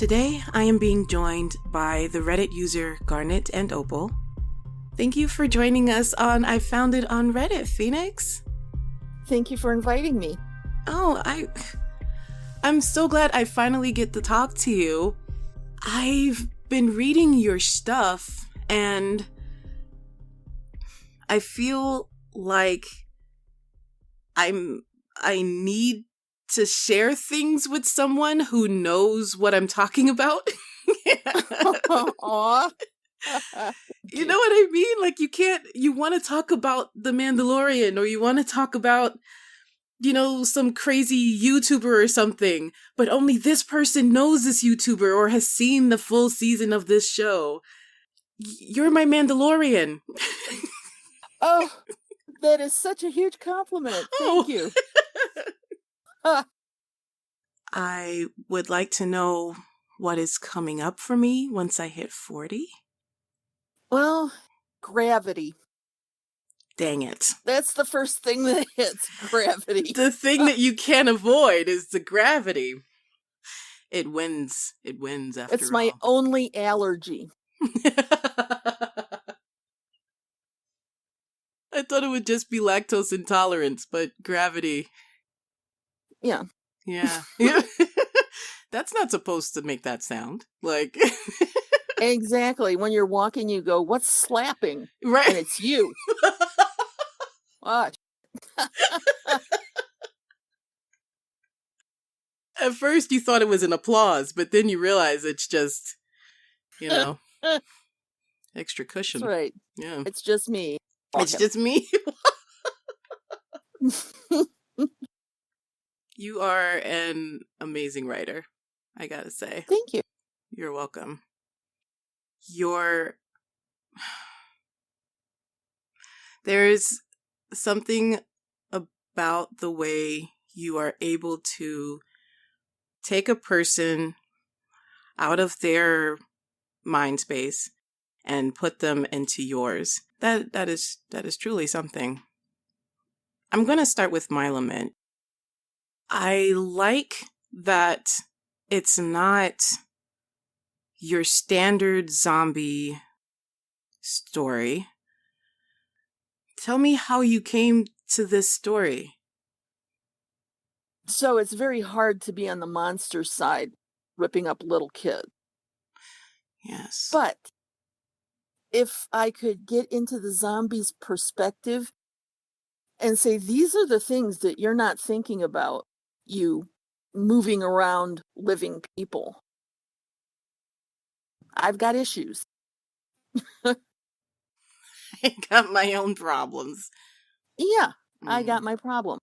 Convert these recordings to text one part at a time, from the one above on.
Today, I am being joined by the Reddit user GarnetAndOpal. Thank you for joining us on I Found It on Reddit, Phoenix. Thank you for inviting me. Oh, I'm so glad I finally get to talk to you. I've been reading your stuff, and I feel like I need to share things with someone who knows what I'm talking about. Aw. You know what I mean? Like, you want to talk about The Mandalorian, or you want to talk about, some crazy YouTuber or something, but only this person knows this YouTuber or has seen the full season of this show. You're my Mandalorian. Oh, that is such a huge compliment. Thank you. I would like to know what is coming up for me once I hit 40. Well, gravity. Dang it. That's the first thing that hits, gravity. The thing that you can't avoid is the gravity. It wins. It wins after all. It's my only allergy. I thought it would just be lactose intolerance, but gravity. Yeah. Yeah. That's not supposed to make that sound. Like. Exactly. When you're walking, you go, what's slapping? Right. And it's you. Watch. At first you thought it was an applause, but then you realize it's just, extra cushion. That's right. Yeah. It's just me. It's just me. You are an amazing writer, I gotta say. Thank you. You're welcome. There's something about the way you are able to take a person out of their mind space and put them into yours. That is truly something. I'm going to start with my lament. I like that it's not your standard zombie story. Tell me how you came to this story. So it's very hard to be on the monster side, ripping up little kids. Yes. But if I could get into the zombie's perspective and say, these are the things that you're not thinking about, you moving around living people. I've got issues. I got my own problems. Yeah, I got my problem.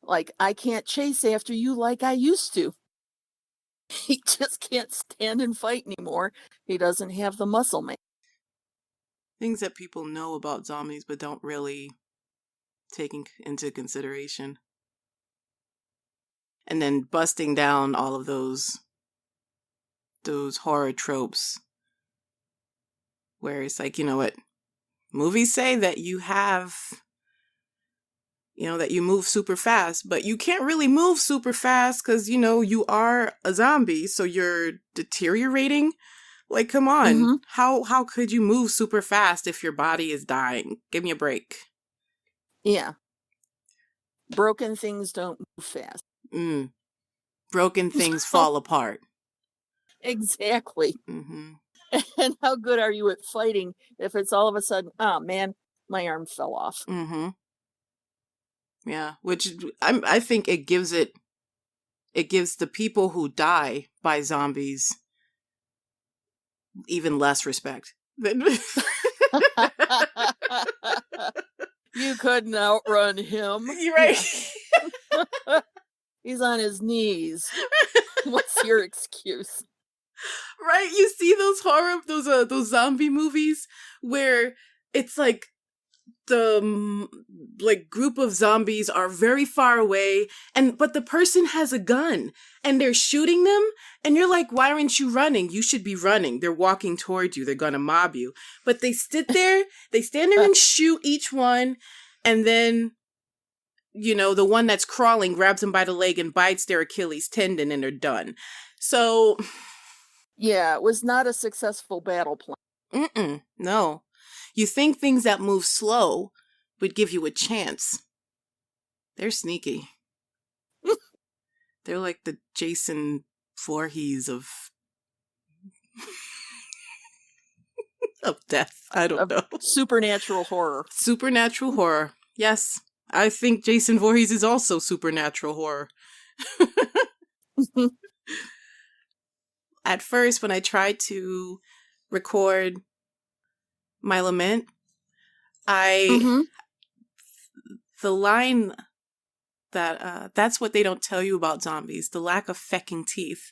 Like, I can't chase after you like I used to. He just can't stand and fight anymore. He doesn't have the muscle man. Things that people know about zombies but don't really take into consideration. And then busting down all of those horror tropes where it's like, what movies say that you have, that you move super fast, but you can't really move super fast because, you are a zombie, so you're deteriorating. Like, come on. Mm-hmm. How could you move super fast if your body is dying? Give me a break. Yeah. Broken things don't move fast. Broken things fall apart. Exactly. Mm-hmm. And how good are you at fighting if it's all of a sudden, oh man, my arm fell off. Mm-hmm. Yeah, which I think it gives the people who die by zombies even less respect. You couldn't outrun him. You're right. Yeah. He's on his knees. What's your excuse? Right? You see those zombie movies where it's like the group of zombies are very far away, but the person has a gun and they're shooting them, and you're like, why aren't you running? You should be running. They're walking toward you. They're gonna mob you. But they stand there and shoot each one, and then the one that's crawling grabs them by the leg and bites their Achilles tendon, and they're done. So Yeah, it was not a successful battle plan. No. You think things that move slow would give you a chance. They're sneaky. They're like the Jason Voorhees of death. I don't know. Supernatural horror. Supernatural horror. Yes. I think Jason Voorhees is also supernatural horror. At first, when I tried to record my lament, the line that that's what they don't tell you about zombies, the lack of fecking teeth.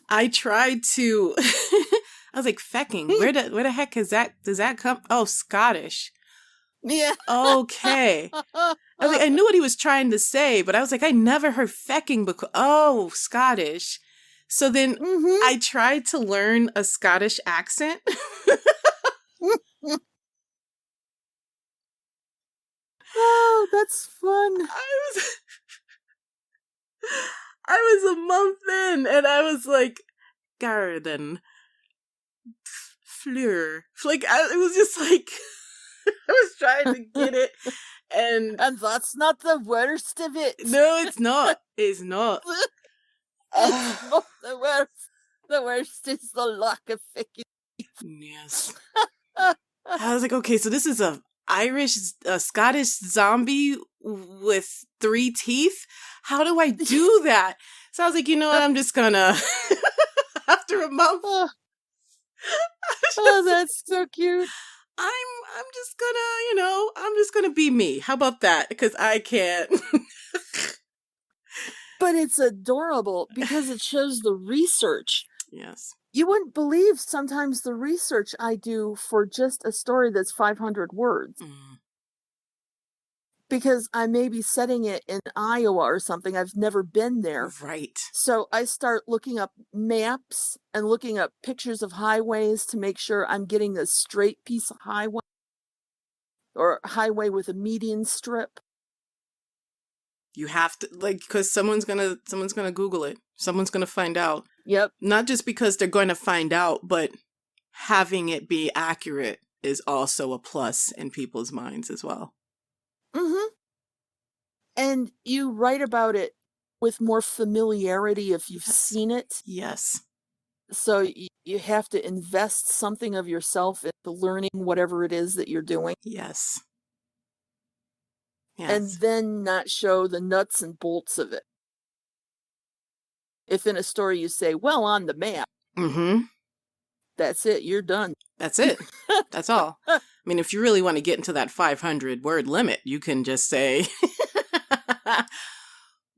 I tried to I was like, fecking, where the heck does that come? Oh, Scottish. Yeah. Okay. I was like, I knew what he was trying to say, but I was like, I never heard fecking because Scottish. So then I tried to learn a Scottish accent. Oh, that's fun. I was a month in, and I was like, garden, fleur. Like, it was just like, I was trying to get it, and that's not the worst of it. No, it's not. It's not. It's not the worst. The worst is the lack of fecking. Yes. I was like, okay, so this is a Scottish zombie with 3 teeth. How do I do that? So I was like, you know what? I'm just gonna, after a month. That's so cute. I'm just gonna, I'm just gonna be me. How about that? Because I can't. But it's adorable because it shows the research. Yes. You wouldn't believe sometimes the research I do for just a story that's 500 words. Because I may be setting it in Iowa or something. I've never been there. Right. So I start looking up maps and looking up pictures of highways to make sure I'm getting a straight piece of highway or highway with a median strip. You have to, like, because someone's gonna Google it. Someone's gonna find out. Yep. Not just because they're going to find out, but having it be accurate is also a plus in people's minds as well. And you write about it with more familiarity if you've seen it. Yes. So you have to invest something of yourself into learning whatever it is that you're doing. Yes. Yes. And then not show the nuts and bolts of it. If in a story you say, well, on the map, that's it, you're done. That's it. That's all. I mean, if you really want to get into that 500 word limit, you can just say,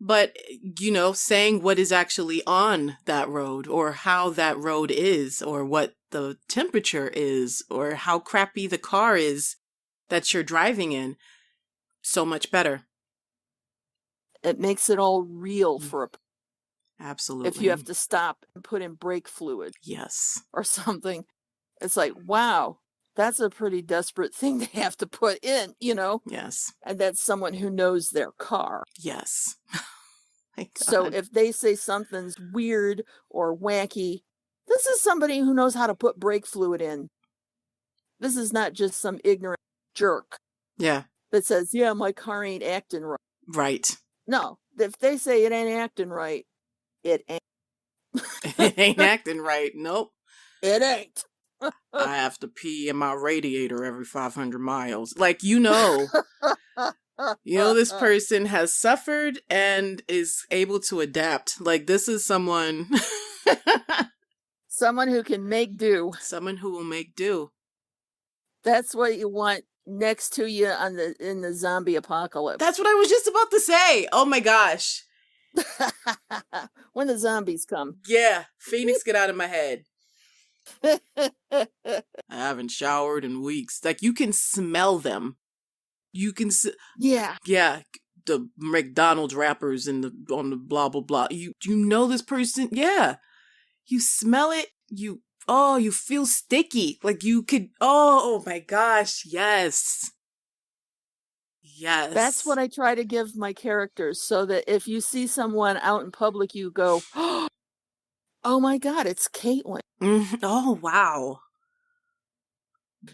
but, saying what is actually on that road or how that road is or what the temperature is or how crappy the car is that you're driving in, so much better. It makes it all real for a Absolutely. If you have to stop and put in brake fluid. Yes. Or something. It's like, wow, that's a pretty desperate thing to have to put in, Yes. And that's someone who knows their car. Yes. So if they say something's weird or wacky, this is somebody who knows how to put brake fluid in. This is not just some ignorant jerk. Yeah. That says, yeah, my car ain't acting right. Right. No, if they say it ain't acting right, it ain't. It ain't acting right. Nope. It ain't. I have to pee in my radiator every 500 miles. Like, this person has suffered and is able to adapt. Like, this is someone. Someone who can make do. Someone who will make do. That's what you want next to you in the zombie apocalypse. That's what I was just about to say. Oh my gosh. When the zombies come. Yeah. Phoenix, get out of my head. I haven't showered in weeks. Like, you can smell them. You can yeah. The McDonald's wrappers and on the blah blah blah. You know this person. Yeah. You smell it. You feel sticky. Like you could. Oh my gosh. Yes. Yes. That's what I try to give my characters, so that if you see someone out in public, you go, oh, Oh my God, it's Caitlin. Oh, wow.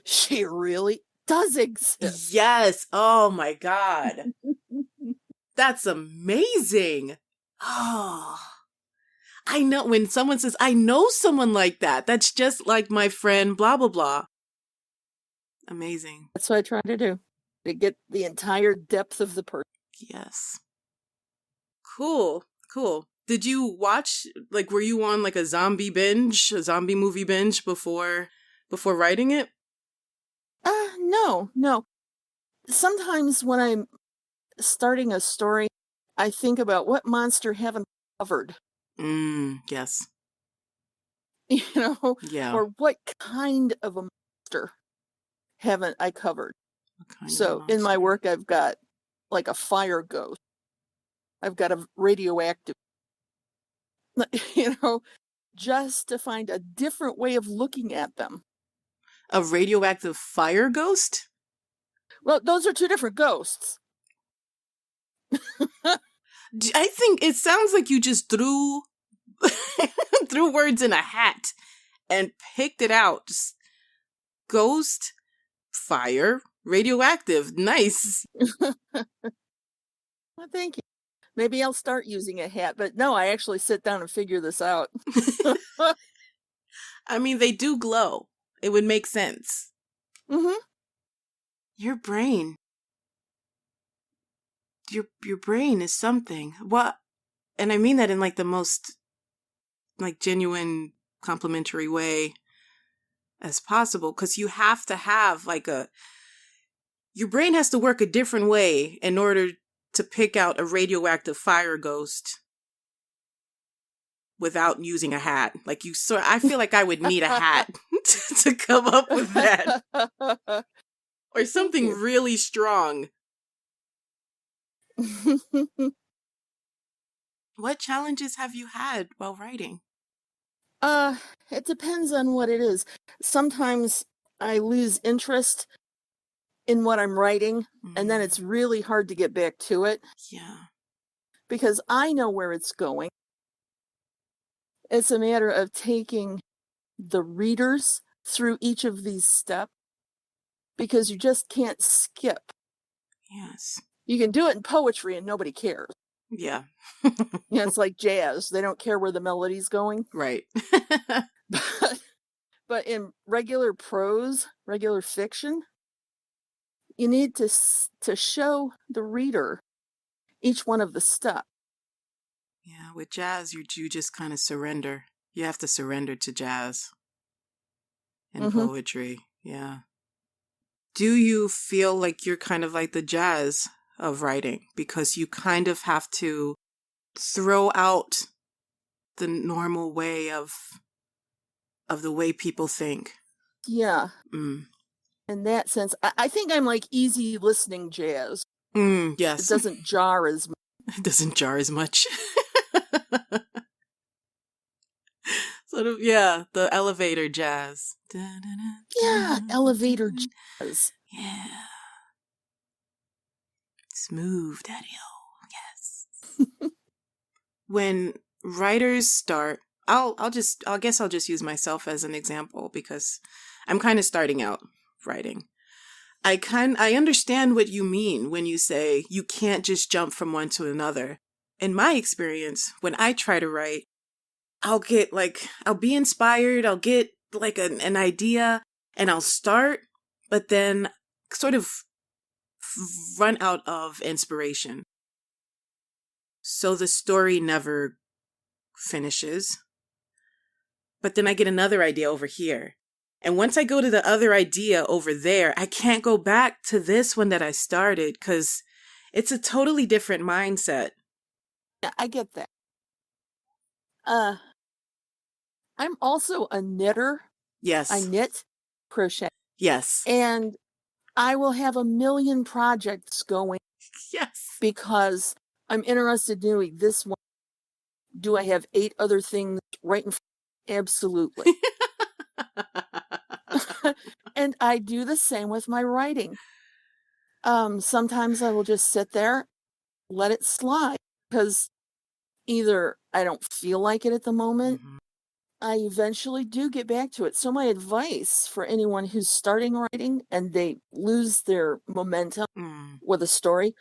She really does exist. Yes. Oh my God. That's amazing. Oh, I know when someone says, I know someone like that. That's just like my friend, blah, blah, blah. Amazing. That's what I try to do, to get the entire depth of the person. Yes. Cool. Cool. Did you watch, like, were you on like a zombie movie binge before writing it? No. Sometimes when I'm starting a story, I think about what monster haven't I covered, Yes. you know, Yeah. or what kind of a monster haven't I covered. What kind of a So in my monster? work, I've got like a fire ghost. I've got a radioactive, you know, just to find a different way of looking at them. A radioactive fire ghost? Well, those are two different ghosts. I think it sounds like you just threw threw words in a hat and picked it out. Just ghost, fire, radioactive. Nice. Well, thank you. Maybe I'll start using a hat, but no, I actually sit down and figure this out. I mean, they do glow. It would make sense. Mm-hmm. Your brain. Your brain is something. What? And I mean that in like the most like genuine complimentary way as possible, because you have to have like your brain has to work a different way in order to pick out a radioactive fire ghost without using a hat. Like I feel like I would need a hat to come up with that, or something really strong. What challenges have you had while writing? It depends on what it is. Sometimes I lose interest in what I'm writing, and then it's really hard to get back to it. Yeah. Because I know where it's going. It's a matter of taking the readers through each of these steps, because you just can't skip. Yes. You can do it in poetry and nobody cares. Yeah. It's like jazz. They don't care where the melody's going. Right. But in regular prose, regular fiction, you need to show the reader each one of the steps. Yeah, with jazz, you just kind of surrender. You have to surrender to jazz and poetry. Yeah. Do you feel like you're kind of like the jazz of writing, because you kind of have to throw out the normal way of the way people think? Yeah. In that sense, I think I'm like easy listening jazz. Yes. It doesn't jar as much. It doesn't jar as much. Sort of, yeah, the elevator jazz. Yeah, elevator jazz. Yeah. Smooth, daddy-o. Yes. When writers start, I guess I'll just use myself as an example, because I'm kind of starting out writing. I understand what you mean when you say you can't just jump from one to another. In my experience, when I try to write, I'll be inspired, I'll get like an idea, and I'll start, but then sort of run out of inspiration. So the story never finishes. But then I get another idea over here. And once I go to the other idea over there, I can't go back to this one that I started, because it's a totally different mindset. Yeah, I get that. I'm also a knitter. Yes. I knit, crochet. Yes. And I will have a million projects going. Yes. Because I'm interested in doing this one. Do I have 8 other things right in front? Absolutely. And I do the same with my writing. Sometimes I will just sit there, let it slide, because either I don't feel like it at the moment, I eventually do get back to it. So my advice for anyone who's starting writing and they lose their momentum Mm. with a story,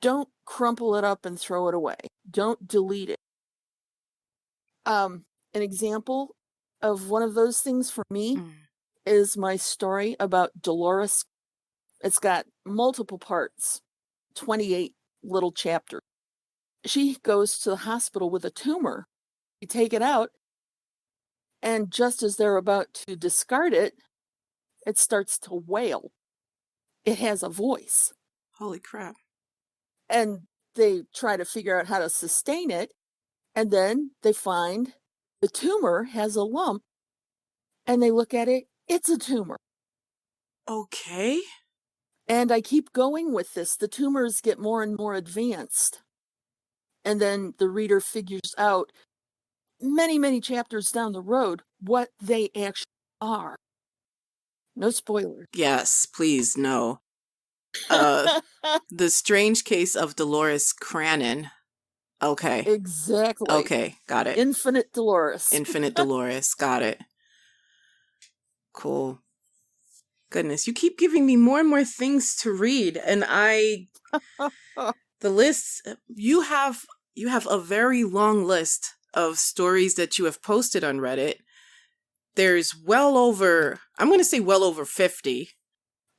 don't crumple it up and throw it away. Don't delete it. An example of one of those things for me Mm. is my story about Dolores. It's got multiple parts, 28 little chapters. She goes to the hospital with a tumor. You take it out, and just as they're about to discard it, it starts to wail. It has a voice. Holy crap. And they try to figure out how to sustain it, and then they find the tumor has a lump, and they look at it, it's a tumor. Okay. And I keep going with this. The tumors get more and more advanced. And then the reader figures out many, many chapters down the road what they actually are. No spoilers. Yes, please, no. The Strange Case of Dolores Cranon. Okay. Exactly. Okay, got it. Infinite Dolores. Infinite Dolores, got it. Cool. Goodness, you keep giving me more and more things to read, and the lists you have a very long list of stories that you have posted on Reddit. There's well over, I'm going to say well over 50.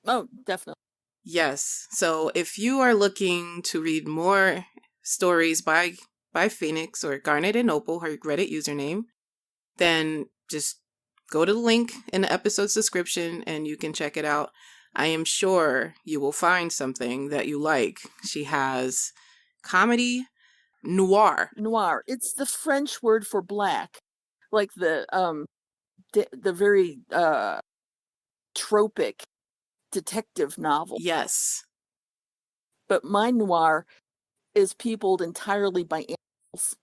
Oh, definitely. Yes. So if you are looking to read more stories by Phoenix or Garnet and Opal, her Reddit username, then just go to the link in the episode's description and you can check it out. I am sure you will find something that you like. She has comedy, noir. Noir. It's the French word for black. Like the very tropic detective novel. Yes. But my noir is peopled entirely by animals.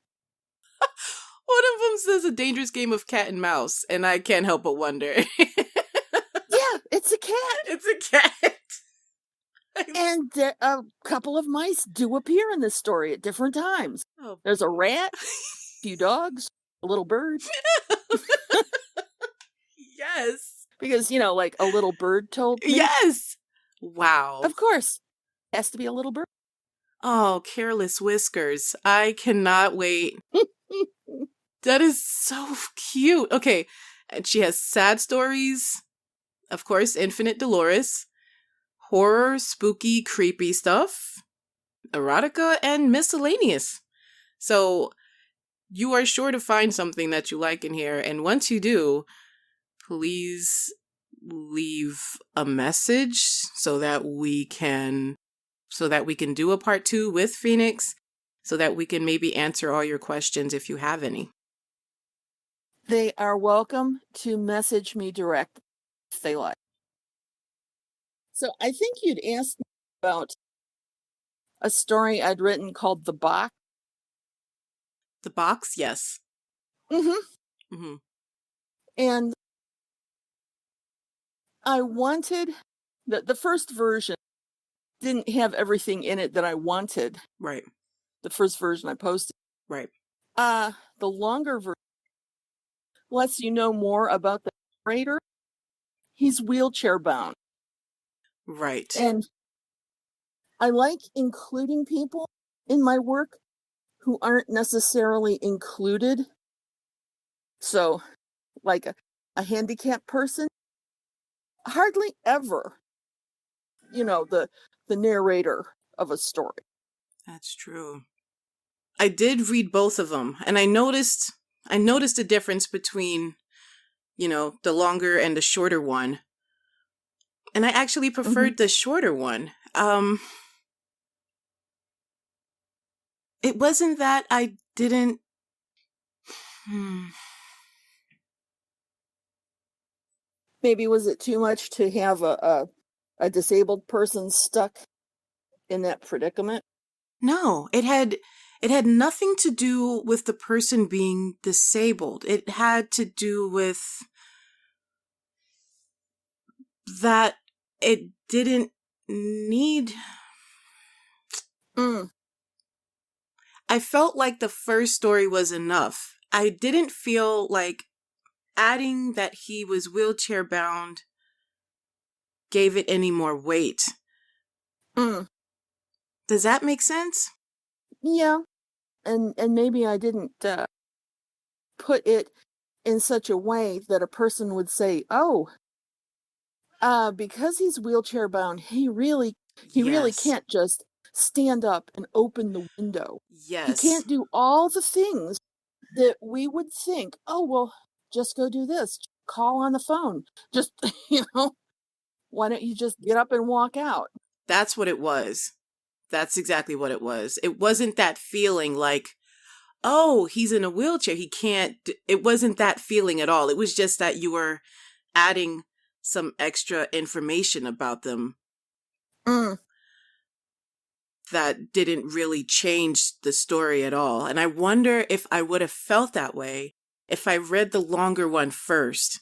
One of them says a dangerous game of cat and mouse, and I can't help but wonder. Yeah, it's a cat. It's a cat. And a couple of mice do appear in this story at different times. Oh. There's a rat, a few dogs, a little bird. Yes. Because, like a little bird told me. Yes. Wow. Of course. Has to be a little bird. Oh, Careless Whiskers. I cannot wait. That is so cute. Okay. And she has sad stories. Of course, Infinite Dolores. Horror, spooky, creepy stuff. Erotica, and miscellaneous. So you are sure to find something that you like in here. And once you do, please leave a message so that we can do a part 2 with Phoenix, so that we can maybe answer all your questions if you have any. They are welcome to message me directly if they like. So I think you'd asked me about a story I'd written called The Box. The box, yes. Mm-hmm. Mm-hmm. And I wanted the first version didn't have everything in it that I wanted. Right. The first version I posted. Right. The longer version lets you know more about the narrator. He's wheelchair bound. Right. And I like including people in my work who aren't necessarily included. So, like a handicapped person, hardly ever, the narrator of a story. That's true. I did read both of them, and I noticed a difference between, the longer and the shorter one. And I actually preferred the shorter one. It wasn't that I didn't. Maybe was it too much to have a disabled person stuck in that predicament? No, it had nothing to do with the person being disabled. It had to do with that it didn't need. I felt like the first story was enough. I didn't feel like adding that he was wheelchair bound gave it any more weight. Mm. Does that make sense? Yeah. And maybe I didn't put it in such a way that a person would say, "Oh, because he's wheelchair bound, he really Yes. can't just stand up and open the window. He Yes. can't do all the things that we would think, oh, well, just go do this, call on the phone, just, why don't you just get up and walk out?" That's what it was. That's exactly what it was. It wasn't that feeling like, oh, he's in a wheelchair. He can't. It wasn't that feeling at all. It was just that you were adding some extra information about them Mm. that didn't really change the story at all. And I wonder if I would have felt that way if I read the longer one first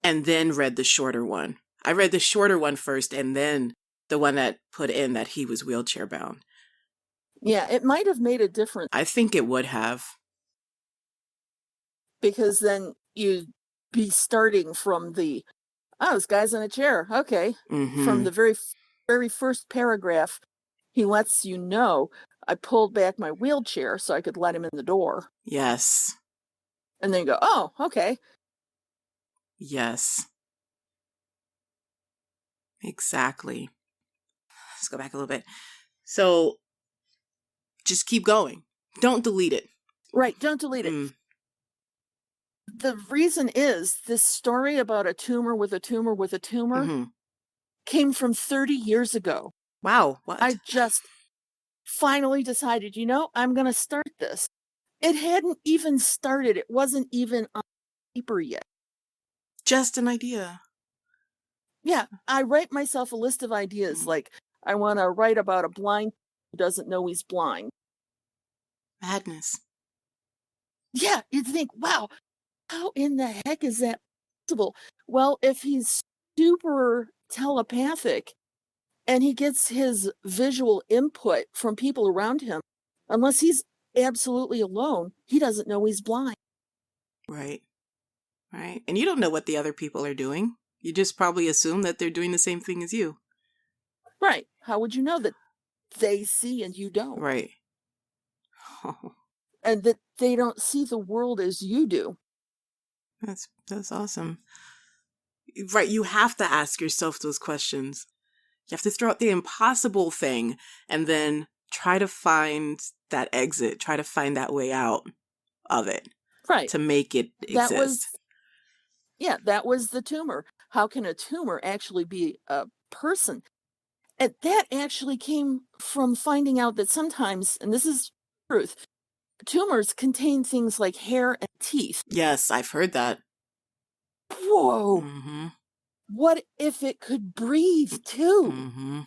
and then read the shorter one. I read the shorter one first and then the one that put in that he was wheelchair bound. Yeah, it might have made a difference I think it would have. because then you'd be starting from this guy's in a chair. Okay. From Mm-hmm. the very first paragraph, he lets you know, I pulled back my wheelchair so I could let him in the door. Yes. And then you go, oh, okay. Yes. Exactly. Let's go back a little bit. So just keep going. Don't delete it. Right. Don't delete it. The reason is this story about a tumor with a tumor with a tumor Mm-hmm. came from 30 years ago. Wow. What? I just finally decided, I'm going to start this. It hadn't even started. It wasn't even on paper yet. Just an idea. Yeah, I write myself a list of ideas, like I want to write about a blind who doesn't know he's blind. Madness. Yeah, you'd think, wow, how in the heck is that possible? Well, if he's super telepathic and he gets his visual input from people around him, unless he's absolutely alone, he doesn't know he's blind. Right. Right. And you don't know what the other people are doing. You just probably assume that they're doing the same thing as you. Right. How would you know that they see and you don't? Right. And that they don't see the world as you do. That's awesome. Right. You have to ask yourself those questions. You have to throw out the impossible thing and then try to find that exit, try to find that way out of it. Right. To make it exist. That was the tumor. How can a tumor actually be a person? And that actually came from finding out that sometimes, and this is truth, tumors contain things like hair and teeth. Yes, I've heard that. Whoa. Mm-hmm. What if it could breathe too? Mm-hmm.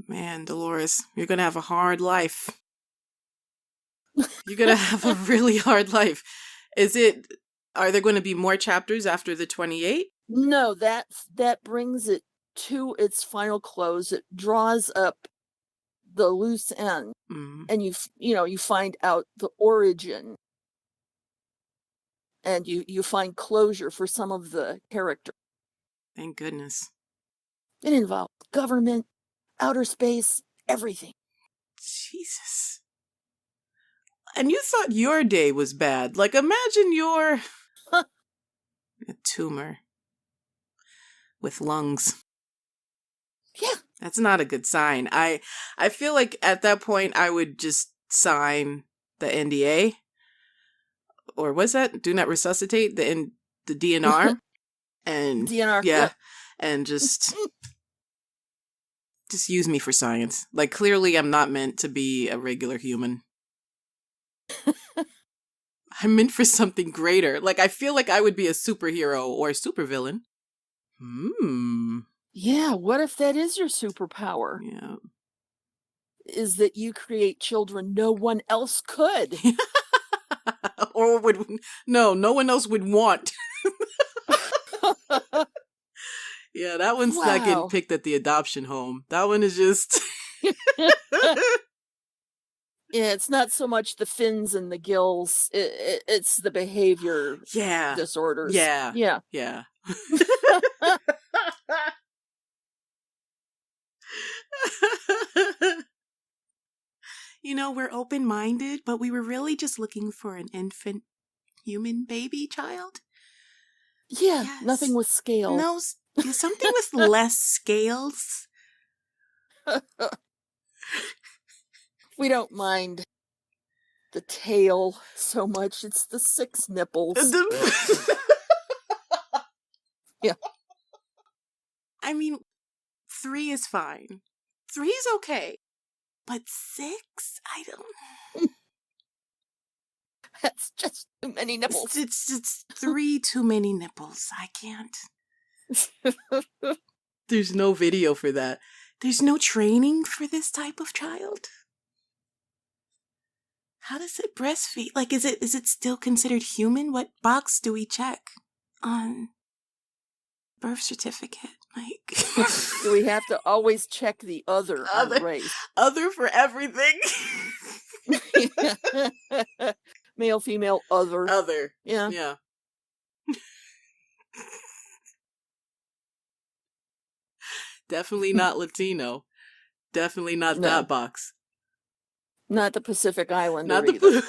Man, Dolores, you're going to have a hard life. You're going to have a really hard life. Are there going to be more chapters after the 28? No, that brings it to its final close. It draws up the loose end, and you find out the origin, and you find closure for some of the characters. Thank goodness. It involves government, outer space, everything. Jesus. And you thought your day was bad. Like, imagine you're a tumor with lungs. Yeah. That's not a good sign. I feel like at that point I would just sign the NDA. Or was that? Do not resuscitate, the DNR. And DNR. yeah. Yep. And just use me for science. Like, clearly I'm not meant to be a regular human. I'm meant for something greater. Like, I feel like I would be a superhero or a supervillain. Yeah, what if that is your superpower? Yeah. Is that you create children no one else could. Or no one else would want. Yeah, that one's not getting picked at the adoption home. That one is just... Yeah, it's not so much the fins and the gills. It's the behavior Yeah. disorders. Yeah. Yeah. Yeah. We're open-minded, but we were really just looking for an infant human baby child. Yeah, Yes. nothing with scale. No, something with less scales. We don't mind the tail so much. It's the 6 nipples. Yeah. I mean, 3 is fine. 3 is okay. But 6? I don't... That's just too many nipples. It's 3 too many nipples. I can't. There's no video for that. There's no training for this type of child. How does it breastfeed? Like, is it still considered human? What box do we check on birth certificate? Like, Do we have to always check the other on race? Other for everything. Male, female, other. Other. Yeah. Yeah. Definitely not Latino. Definitely not that box. Not the Pacific Islander Not either.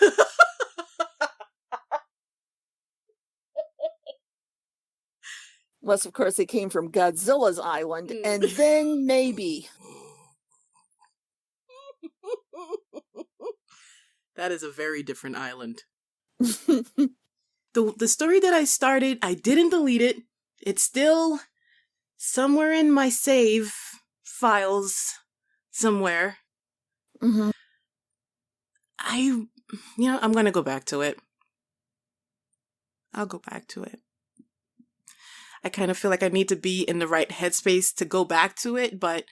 Unless, of course, they came from Godzilla's island, and then maybe. That is a very different island. The story that I started, I didn't delete it. It's still somewhere in my save files somewhere. Mm-hmm. I'm going to go back to it. I'll go back to it. I kind of feel like I need to be in the right headspace to go back to it, but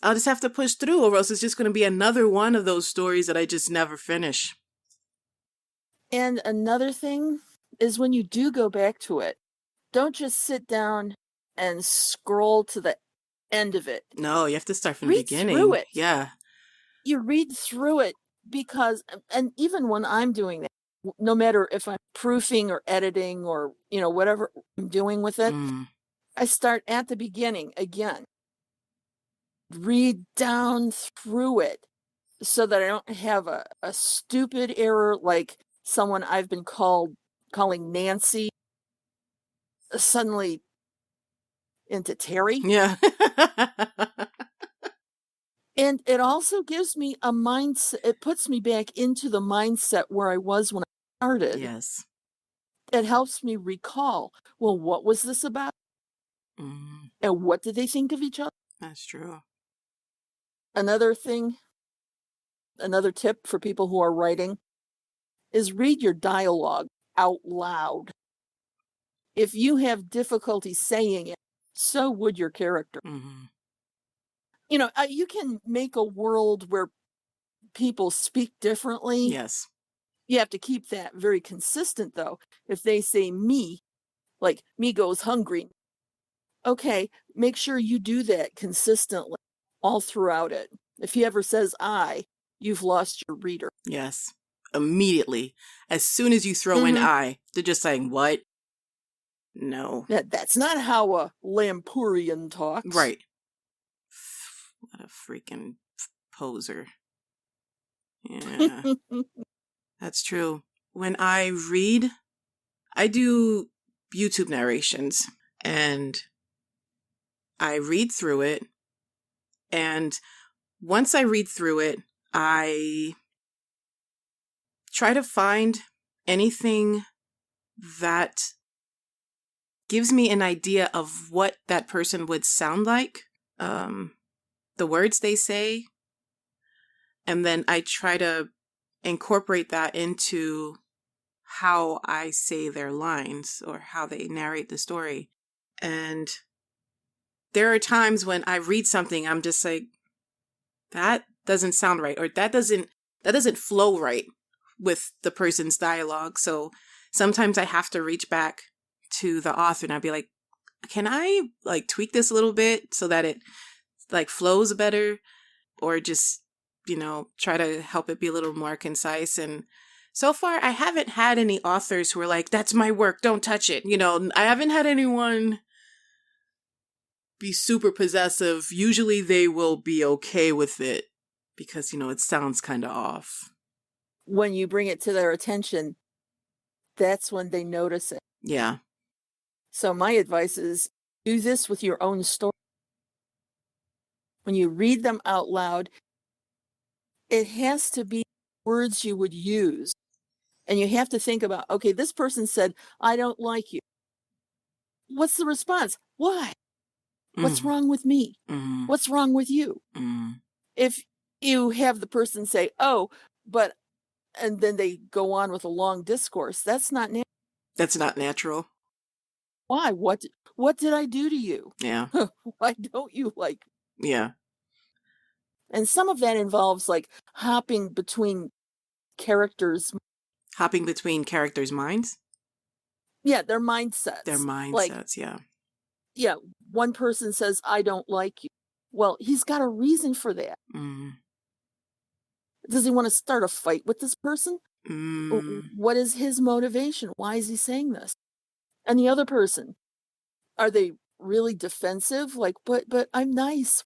I'll just have to push through, or else it's just going to be another one of those stories that I just never finish. And another thing is, when you do go back to it, don't just sit down and scroll to the end of it. No, you have to start from the beginning. Read through it. Yeah. You read through it because, and even when I'm doing that, no matter if I'm proofing or editing or, whatever I'm doing with it, I start at the beginning again. Read down through it so that I don't have a stupid error like someone I've been calling Nancy suddenly into Terry. Yeah. And it also gives me a mindset. It puts me back into the mindset where I was when I started. Yes. It helps me recall, well, what was this about? And what did they think of each other? That's true. Another thing, another tip for people who are writing is read your dialogue out loud. If you have difficulty saying it, so would your character. You can make a world where people speak differently. Yes. You have to keep that very consistent, though. If they say me, like me goes hungry, okay, make sure you do that consistently all throughout it. If he ever says I, you've lost your reader. Yes. Immediately. As soon as you throw in I, they're just saying, what? No. That's not how a Lampurian talks. Right. What a freaking poser. Yeah. That's true. When I read, I do YouTube narrations, and I read through it, and once I read through it, I try to find anything that gives me an idea of what that person would sound like, the words they say, and then I try to incorporate that into how I say their lines or how they narrate the story. And there are times when I read something, I'm just like, that doesn't sound right, or that doesn't flow right with the person's dialogue. So sometimes I have to reach back to the author and I'd be like, can I tweak this a little bit so that it flows better, or just try to help it be a little more concise. And so far, I haven't had any authors who are like, that's my work, don't touch it. I haven't had anyone be super possessive. Usually they will be okay with it because, it sounds kind of off. When you bring it to their attention, that's when they notice it. Yeah. So my advice is do this with your own story. When you read them out loud, it has to be words you would use. And you have to think about, okay, this person said, I don't like you. What's the response? Why? What's wrong with me? Mm-hmm. What's wrong with you? Mm-hmm. If you have the person say, oh, but, and then they go on with a long discourse, that's not natural. That's not natural. Why? What did I do to you? Yeah. Why don't you like me? Yeah. And some of that involves like hopping between characters. Hopping between characters' minds? Yeah, their mindsets. Like, yeah. Yeah, one person says, I don't like you. Well, he's got a reason for that. Mm. Does he want to start a fight with this person? Mm. What is his motivation? Why is he saying this? And the other person, are they really defensive? Like, but I'm nice.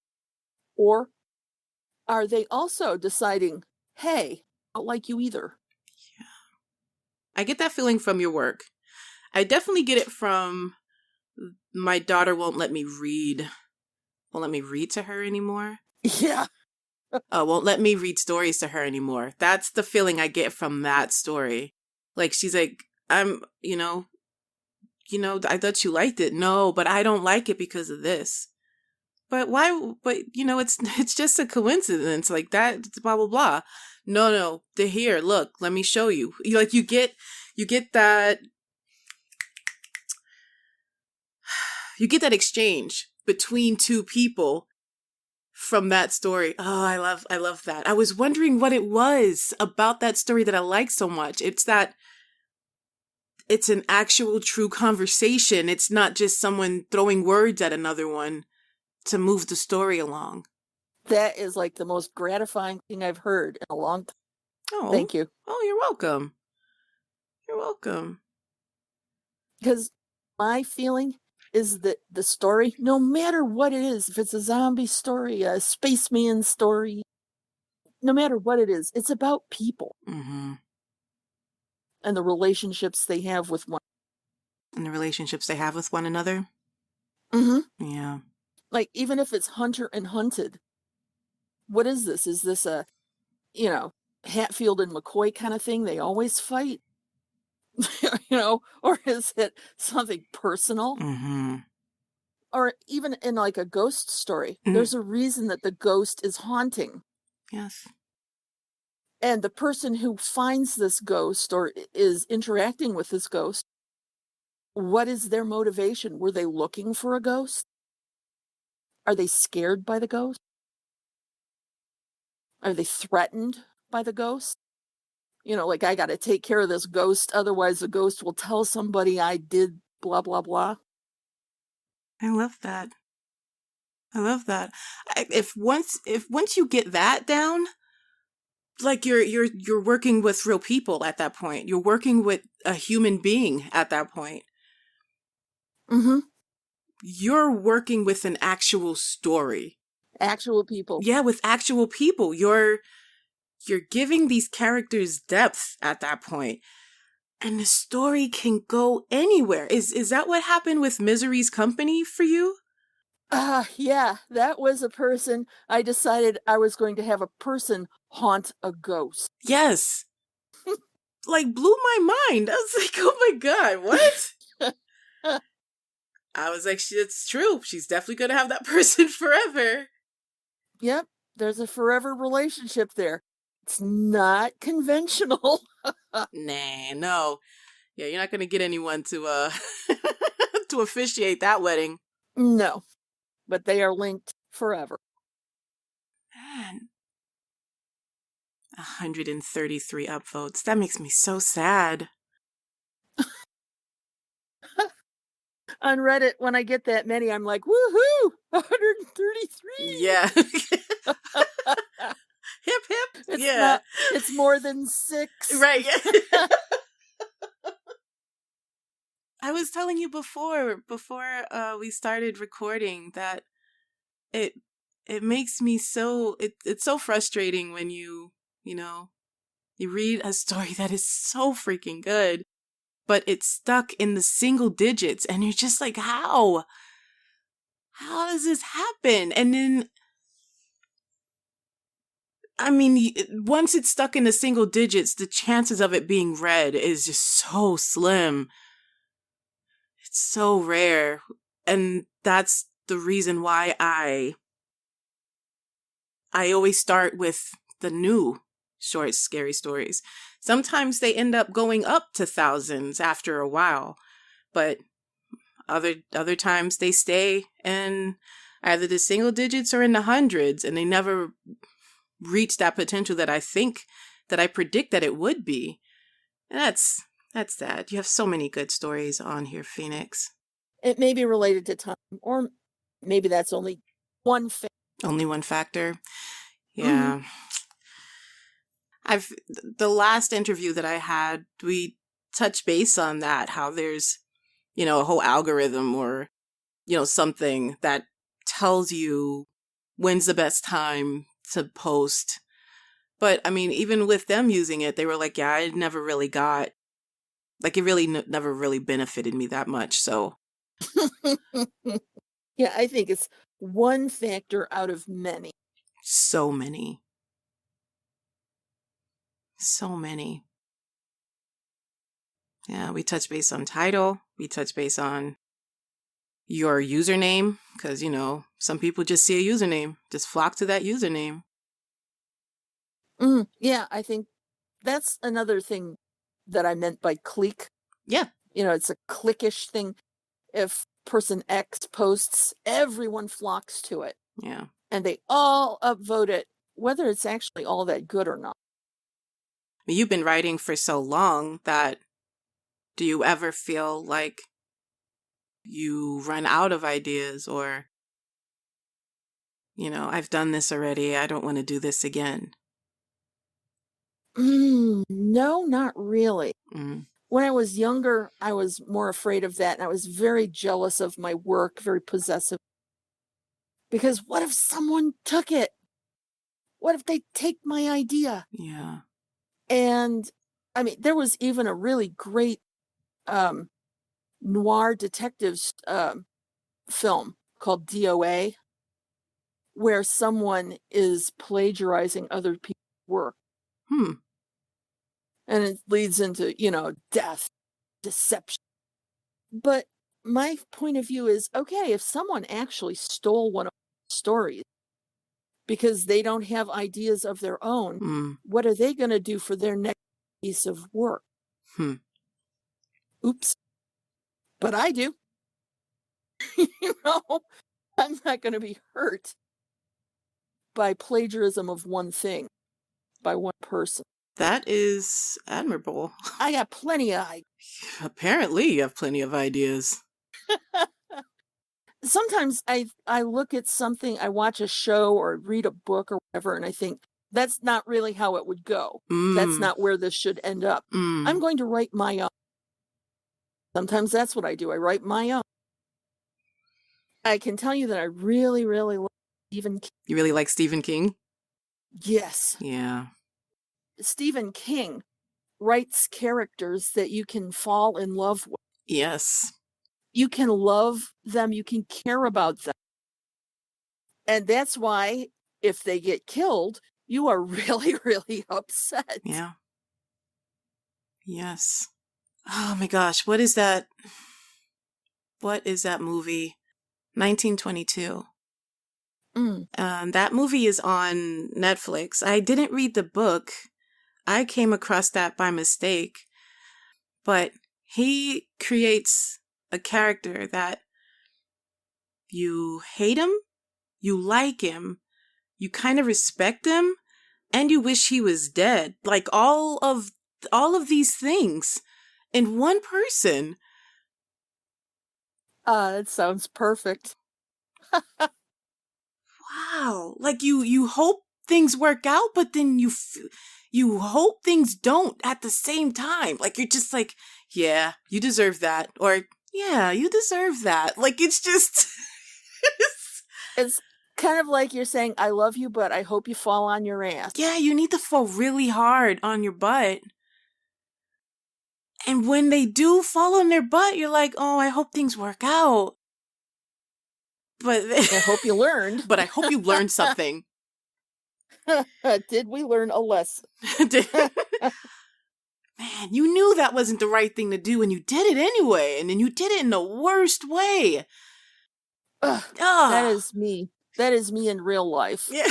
Or are they also deciding, hey, I don't like you either? Yeah. I get that feeling from your work. I definitely get it from my daughter won't let me read to her anymore. Yeah. Won't let me read stories to her anymore. That's the feeling I get from that story. Like, she's like, I thought you liked it. No, but I don't like it because of this. But why? But, it's just a coincidence like that, blah, blah, blah. No, they're here. Look, let me show you. You get that, you get that exchange between two people from that story. Oh, I love that. I was wondering what it was about that story that I like so much. It's that it's an actual true conversation. It's not just someone throwing words at another one to move the story along. That is like the most gratifying thing I've heard in a long time. Oh, thank you. Oh, you're welcome. You're welcome. Because my feeling is that the story, no matter what it is, if it's a zombie story, a spaceman story, no matter what it is, it's about people. Mm-hmm. And the relationships they have with one. And the relationships they have with one another. Mm-hmm. Yeah. Like, even if it's hunter and hunted, what is this? Is this a, Hatfield and McCoy kind of thing? They always fight? Or is it something personal? Mm-hmm. Or even in like a ghost story, there's a reason that the ghost is haunting. Yes. And the person who finds this ghost or is interacting with this ghost, what is their motivation? Were they looking for a ghost? Are they scared by the ghost? Are they threatened by the ghost? Like, I got to take care of this ghost, otherwise the ghost will tell somebody I did blah, blah, blah. I love that. If once you get that down, like you're working with real people at that point. You're working with a human being at that point. Mm-hmm. You're working with an actual story. Actual people. Yeah, with actual people. You're giving these characters depth at that point. And the story can go anywhere. Is that what happened with Misery's Company for you? Yeah, that was a person. I decided I was going to have a person haunt a ghost. Yes. Like, blew my mind. I was like, oh my God, what? I was like, it's true. She's definitely going to have that person forever. Yep, there's a forever relationship there. It's not conventional. Nah, no. Yeah, you're not going to get anyone to to officiate that wedding. No, but they are linked forever. Man. 133 upvotes. That makes me so sad. On Reddit, when I get that many, I'm like, woohoo! 133! Yeah. Hip hip. It's Yeah. not, it's more than 6. Right. I was telling you before we started recording that it makes me so it's so frustrating when you know, you read a story that is so freaking good, but it's stuck in the single digits and you're just like, how does this happen? And then I mean, once it's stuck in the single digits, the chances of it being read is just so slim. It's so rare. And that's the reason why I always start with the new short, scary stories. Sometimes they end up going up to thousands after a while, but other times they stay in either the single digits or in the hundreds, and they never reach that potential that I predict that it would be. And that's that. You have so many good stories on here, Phoenix. It may be related to time, or maybe that's only one thing. Only one factor. Yeah. The last interview that I had, we touched base on that, how there's, a whole algorithm or, something that tells you when's the best time to post. But I mean, even with them using it, they were like, yeah, I never really got, like, it really never really benefited me that much. So. Yeah, I think it's one factor out of many. So many. So many. Yeah, we touch base on title. We touch base on your username because, some people just see a username, just flock to that username. Yeah, I think that's another thing that I meant by clique. Yeah. It's a cliquish thing. If person X posts, everyone flocks to it. Yeah. And they all upvote it, whether it's actually all that good or not. You've been writing for so long that do you ever feel like you run out of ideas or, I've done this already, I don't want to do this again? No, not really. Mm. When I was younger, I was more afraid of that. And I was very jealous of my work, very possessive. Because what if someone took it? What if they take my idea? Yeah. And I mean, there was even a really great noir detectives film called DOA, where someone is plagiarizing other people's work. And it leads into, death, deception. But my point of view is, okay, if someone actually stole one of the stories because they don't have ideas of their own, what are they going to do for their next piece of work? Oops. But I do. I'm not going to be hurt by plagiarism of one thing by one person. That is admirable. I got plenty of ideas. Apparently you have plenty of ideas. Sometimes I look at something, I watch a show or read a book or whatever, and I think, that's not really how it would go. That's not where this should end up. I'm going to write my own. Sometimes that's what I do. I write my own. I can tell you that I really, really like Stephen King. You really like Stephen King? Yes. Yeah. Stephen King writes characters that you can fall in love with. Yes. You can love them. You can care about them. And that's why if they get killed, you are really, really upset. Yeah. Yes. Oh my gosh. What is that? What is that movie? 1922. That movie is on Netflix. I didn't read the book. I came across that by mistake. But he creates a character that you hate him, you like him, you kind of respect him, and you wish he was dead. Like all of these things in one person. That sounds perfect. Wow. Like you hope things work out, but then you hope things don't at the same time. Like, you're just like, yeah, you deserve that. Or, yeah, you deserve that. Like, it's just... It's kind of like you're saying, I love you, but I hope you fall on your ass. Yeah, you need to fall really hard on your butt. And when they do fall on their butt, you're like, oh, I hope things work out. But I hope you learned. But I hope you learned something. Did we learn a lesson? Man, you knew that wasn't the right thing to do, and you did it anyway. And then you did it in the worst way. That is me. That is me in real life. Yeah.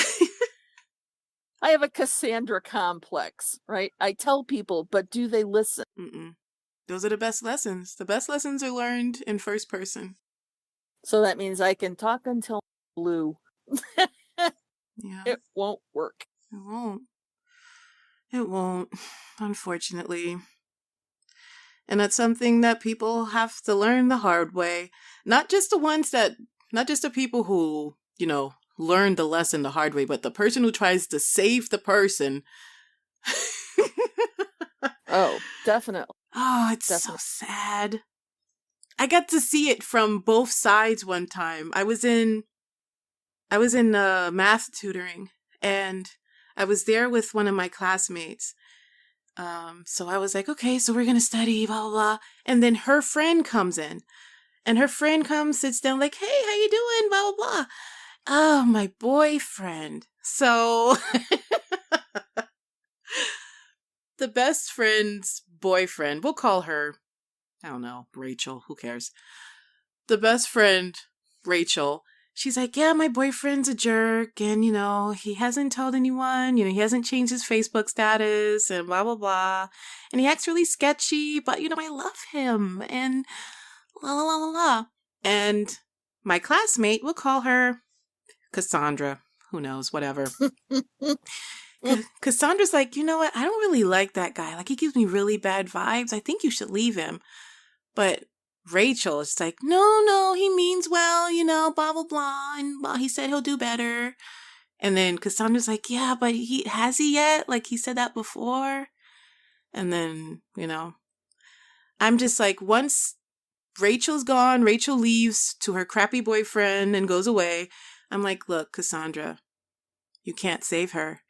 I have a Cassandra complex, right? I tell people, but do they listen? Mm-mm. Those are the best lessons. The best lessons are learned in first person. So that means I can talk until I'm blue. Yeah. It won't work. It won't. It won't, unfortunately. And that's something that people have to learn the hard way. Not just the people who, learn the lesson the hard way, but the person who tries to save the person. Oh, definitely. Oh, it's so sad. I got to see it from both sides one time. I was in math tutoring, and I was there with one of my classmates. So I was like, okay, so we're going to study, blah, blah, blah. And then her friend comes in, and her friend sits down like, hey, how you doing? Blah, blah, blah. Oh, my boyfriend. So the best friend's boyfriend, we'll call her, I don't know, Rachel, who cares? The best friend, Rachel, she's like, yeah, my boyfriend's a jerk, and, he hasn't told anyone, he hasn't changed his Facebook status, and blah, blah, blah, and he acts really sketchy, but, I love him, and la, la, la, la, la. And my classmate, we'll call her Cassandra, who knows, whatever. Cassandra's like, you know what, I don't really like that guy, like, he gives me really bad vibes, I think you should leave him. But Rachel is like, no, he means well, blah, blah, blah, and well, he said he'll do better. And then Cassandra's like, yeah, but has he yet? Like, he said that before. And then, I'm just like, once Rachel's gone, Rachel leaves to her crappy boyfriend and goes away. I'm like, look, Cassandra, you can't save her.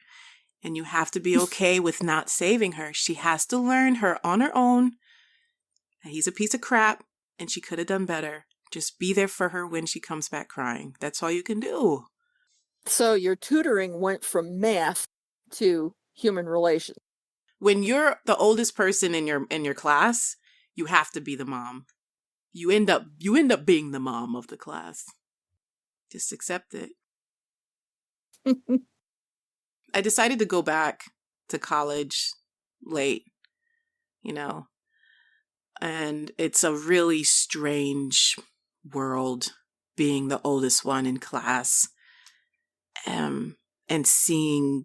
And you have to be okay with not saving her. She has to learn on her own. He's a piece of crap, and she could have done better. Just be there for her when she comes back crying. That's all you can do. So your tutoring went from math to human relations. When you're the oldest person in your class, you have to be the mom. You end up being the mom of the class. Just accept it. I decided to go back to college late, and it's a really strange world being the oldest one in class, and seeing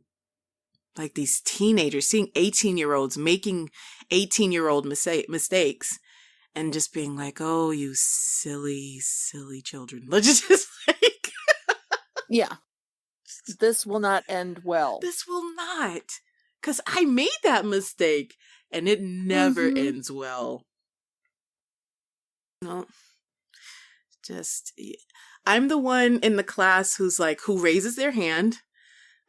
like these teenagers, seeing 18-year-olds making 18-year-old mistakes, and just being like, oh, you silly, silly children. Let's just like... Yeah. This will not end well. This will not. Because I made that mistake, and it never ends well. No. I'm the one in the class who raises their hand.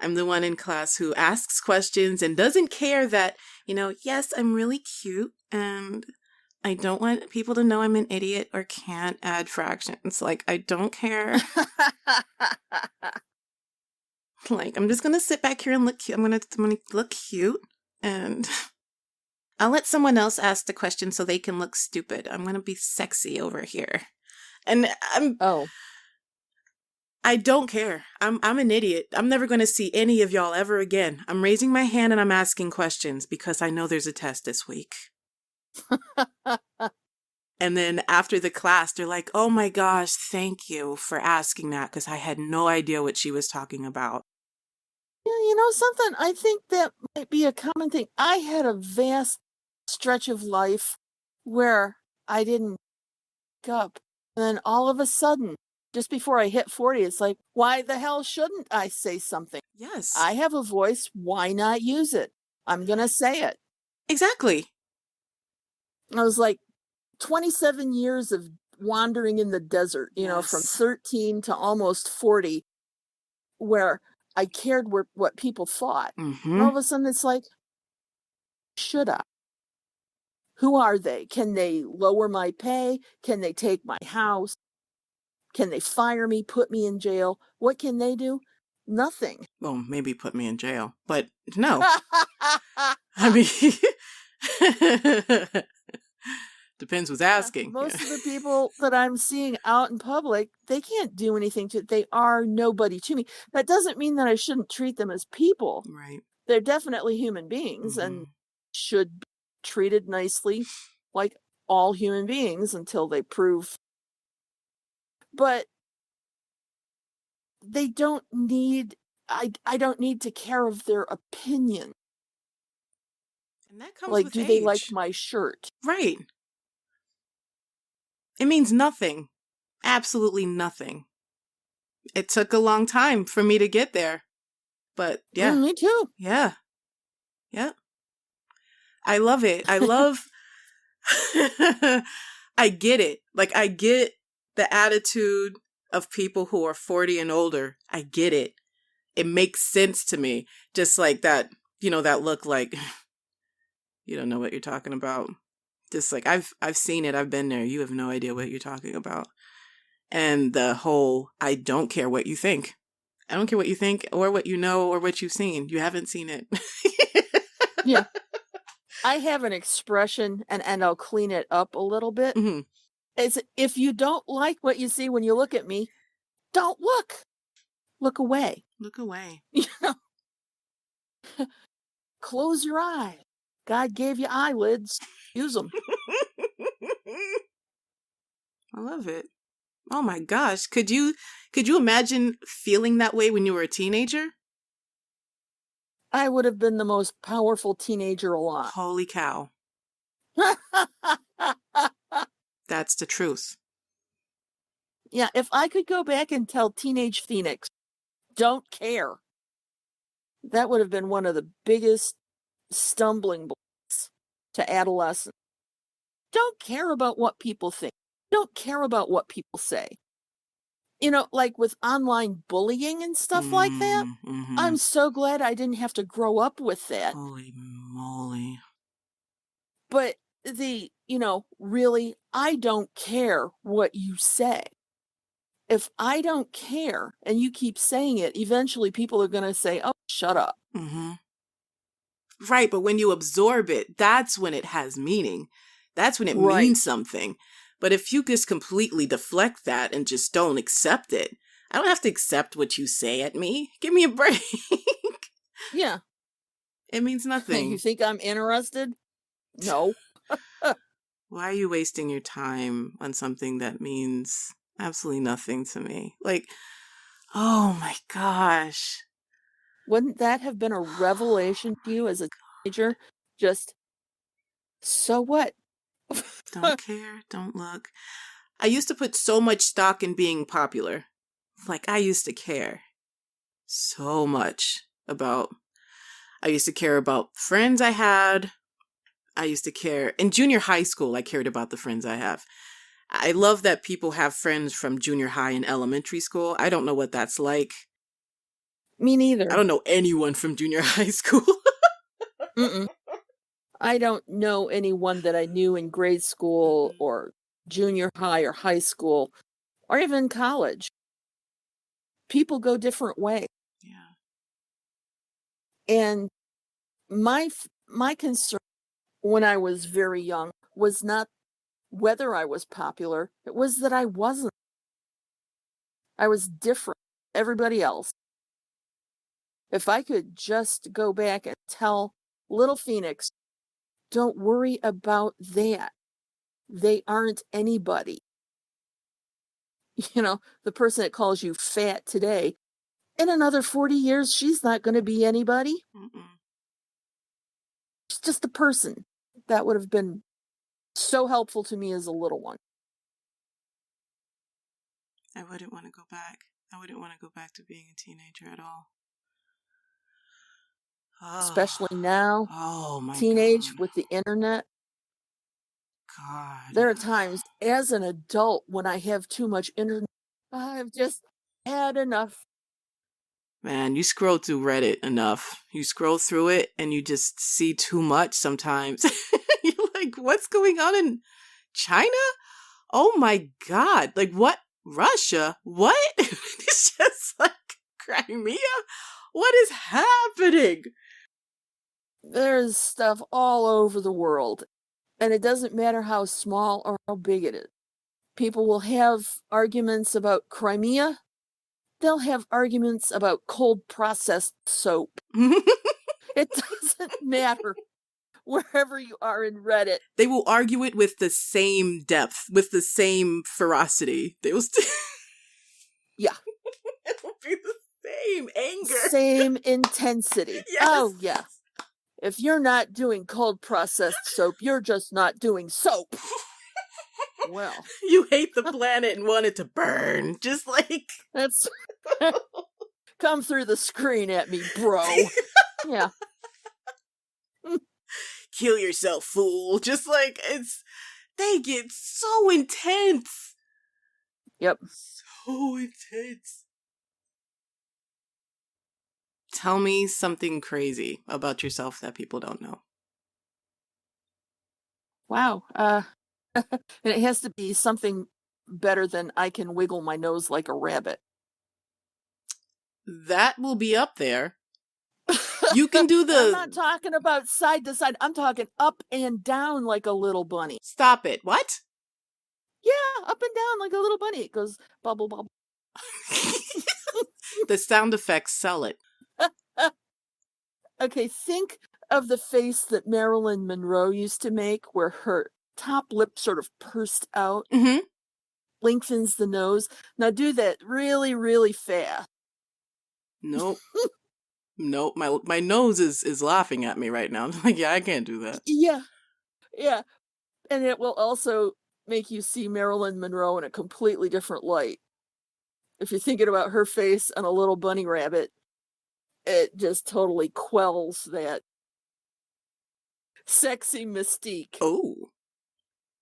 I'm the one in class who asks questions and doesn't care that, yes, I'm really cute, and I don't want people to know I'm an idiot or can't add fractions. Like, I don't care. Like, I'm just going to sit back here and look cute. I'm going to look cute, and I'll let someone else ask the question so they can look stupid. I'm going to be sexy over here. And I don't care. I'm an idiot. I'm never going to see any of y'all ever again. I'm raising my hand and I'm asking questions because I know there's a test this week. And then after the class, they're like, oh my gosh, thank you for asking that because I had no idea what she was talking about. Yeah, something, I think that might be a common thing. I had a vast stretch of life where I didn't wake up. And then all of a sudden, just before I hit 40, it's like, why the hell shouldn't I say something? Yes. I have a voice. Why not use it? I'm going to say it. Exactly. I was like 27 years of wandering in the desert, from Yes. 13 to almost 40, where I cared what people thought. And all Mm-hmm. of a sudden it's like, should I? Who are they? Can they lower my pay? Can they take my house? Can they fire me, put me in jail? What can they do? Nothing. Well, maybe put me in jail, but no. I mean, depends who's asking. Most of the people that I'm seeing out in public, they can't do anything to, they are nobody to me. That doesn't mean that I shouldn't treat them as people. Right. They're definitely human beings and should be treated nicely like all human beings until they prove. But they don't need, I don't need to care of their opinion. And that comes Like, with do they like age. my shirt? Right. It means nothing. Absolutely nothing. It took a long time for me to get there. But yeah. Me too. Yeah. Yeah. I love it. I love I get it. Like I get the attitude of people who are 40 and older. I get it. It makes sense to me. Just like that, that look like you don't know what you're talking about. Just like I've seen it. I've been there. You have no idea what you're talking about. And the whole I don't care what you think. I don't care what you think or what you know or what you've seen. You haven't seen it. Yeah. I have an expression and I'll clean it up a little bit. Mm-hmm. It's if you don't like what you see when you look at me, don't look. Look away. Look away. Close your eye. God gave you eyelids. Use them. I love it. Oh my gosh. Could you imagine feeling that way when you were a teenager? I would have been the most powerful teenager alive. Holy cow. That's the truth. Yeah, if I could go back and tell teenage Phoenix, don't care, that would have been one of the biggest stumbling blocks to adolescence. Don't care about what people think. Don't care about what people say. Like with online bullying and stuff like that, Mm-hmm. I'm so glad I didn't have to grow up with that. Holy moly. But really, I don't care what you say. If I don't care and you keep saying it, eventually people are going to say, oh, shut up. Mm-hmm. Right, but when you absorb it, that's when it has meaning. That's when it means something. But if you just completely deflect that and just don't accept it, I don't have to accept what you say at me. Give me a break. Yeah. It means nothing. You think I'm interested? No. Why are you wasting your time on something that means absolutely nothing to me? Like, oh my gosh. Wouldn't that have been a revelation to you as a teenager? Just, so what? Don't care, don't look. I used to put so much stock in being popular. Like, I used to care so much about, I used to care about friends I had. I used to care, in junior high school, I cared about the friends I have. I love that people have friends from junior high and elementary school. I don't know what that's like. Me neither. I don't know anyone from junior high school. Mm-mm. I don't know anyone that I knew in grade school or junior high or high school or even college. People go different ways. Yeah. And my concern when I was very young was not whether I was popular. It was that I wasn't. I was different from everybody else. If I could just go back and tell little Phoenix, don't worry about that. They aren't anybody. The person that calls you fat today, in another 40 years, she's not going to be anybody. Mm-mm. She's just a person. That would have been so helpful to me as a little one. I wouldn't want to go back. I wouldn't want to go back to being a teenager at all. Oh. Especially now. Oh my teenage God. with the internet. God. There are times as an adult when I have too much internet, I've just had enough. Man, you scroll through Reddit enough. You scroll through it and you just see too much sometimes. You're like, what's going on in China? Oh my God. Like, what? Russia? What? It's just like Crimea? What is happening? There's stuff all over the world, and it doesn't matter how small or how big it is. People will have arguments about Crimea. They'll have arguments about cold processed soap. It doesn't matter wherever you are in Reddit. They will argue it with the same depth, with the same ferocity. They will Yeah. It will be the same anger. Same intensity. Yes. Oh, yeah. If you're not doing cold processed soap, you're just not doing soap. Well. You hate the planet and want it to burn. Just like... That's... Come through the screen at me, bro. Yeah. Kill yourself, fool. Just like, it's... They get so intense. Yep. So intense. Tell me something crazy about yourself that people don't know. Wow. And it has to be something better than I can wiggle my nose like a rabbit. That will be up there. You can do the... I'm not talking about side to side. I'm talking up and down like a little bunny. Stop it. What? Yeah, up and down like a little bunny. It goes bubble, bubble. The sound effects sell it. Okay, think of the face that Marilyn Monroe used to make where her top lip sort of pursed out, Mm-hmm. lengthens the nose. Now do that really, really fast. Nope. Nope. My nose is laughing at me right now. I'm like, yeah, I can't do that. Yeah. Yeah. And it will also make you see Marilyn Monroe in a completely different light. If you're thinking about her face and a little bunny rabbit, it just totally quells that sexy mystique. Oh.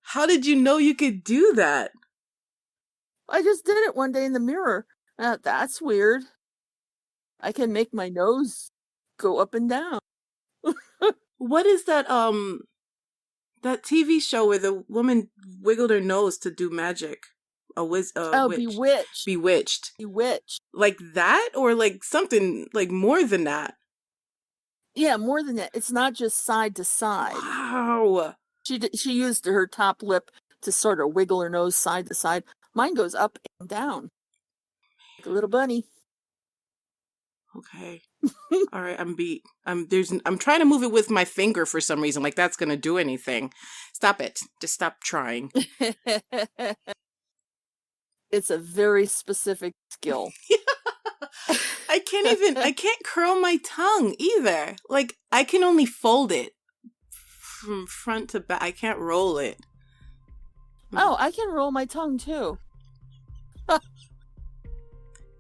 How did you know you could do that? I just did it one day in the mirror. That's weird. I can make my nose go up and down. What is that that TV show where the woman wiggled her nose to do magic? Witch. Bewitched. Bewitched. Bewitched. Like that, or like something like more than that? Yeah, more than that. It's not just side to side. Wow. She used her top lip to sort of wiggle her nose side to side. Mine goes up and down. Like a little bunny. Okay. All right, I'm beat. I'm trying to move it with my finger for some reason, like that's gonna do anything. Stop it. Just stop trying. It's a very specific skill. I can't curl my tongue either. Like, I can only fold it from front to back. I can't roll it. Oh, I can roll my tongue too.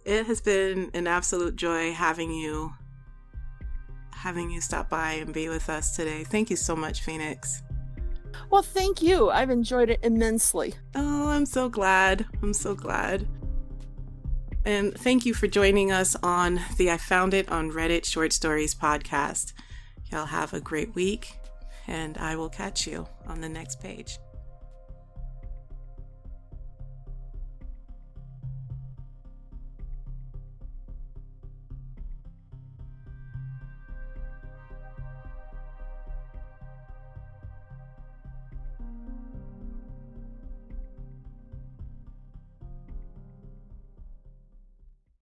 It has been an absolute joy having you stop by and be with us today. Thank you so much, Phoenix. Well, thank you. I've enjoyed it immensely. Oh, I'm so glad. I'm so glad. And thank you for joining us on the I Found It on Reddit Short Stories podcast. Y'all have a great week, and I will catch you on the next page.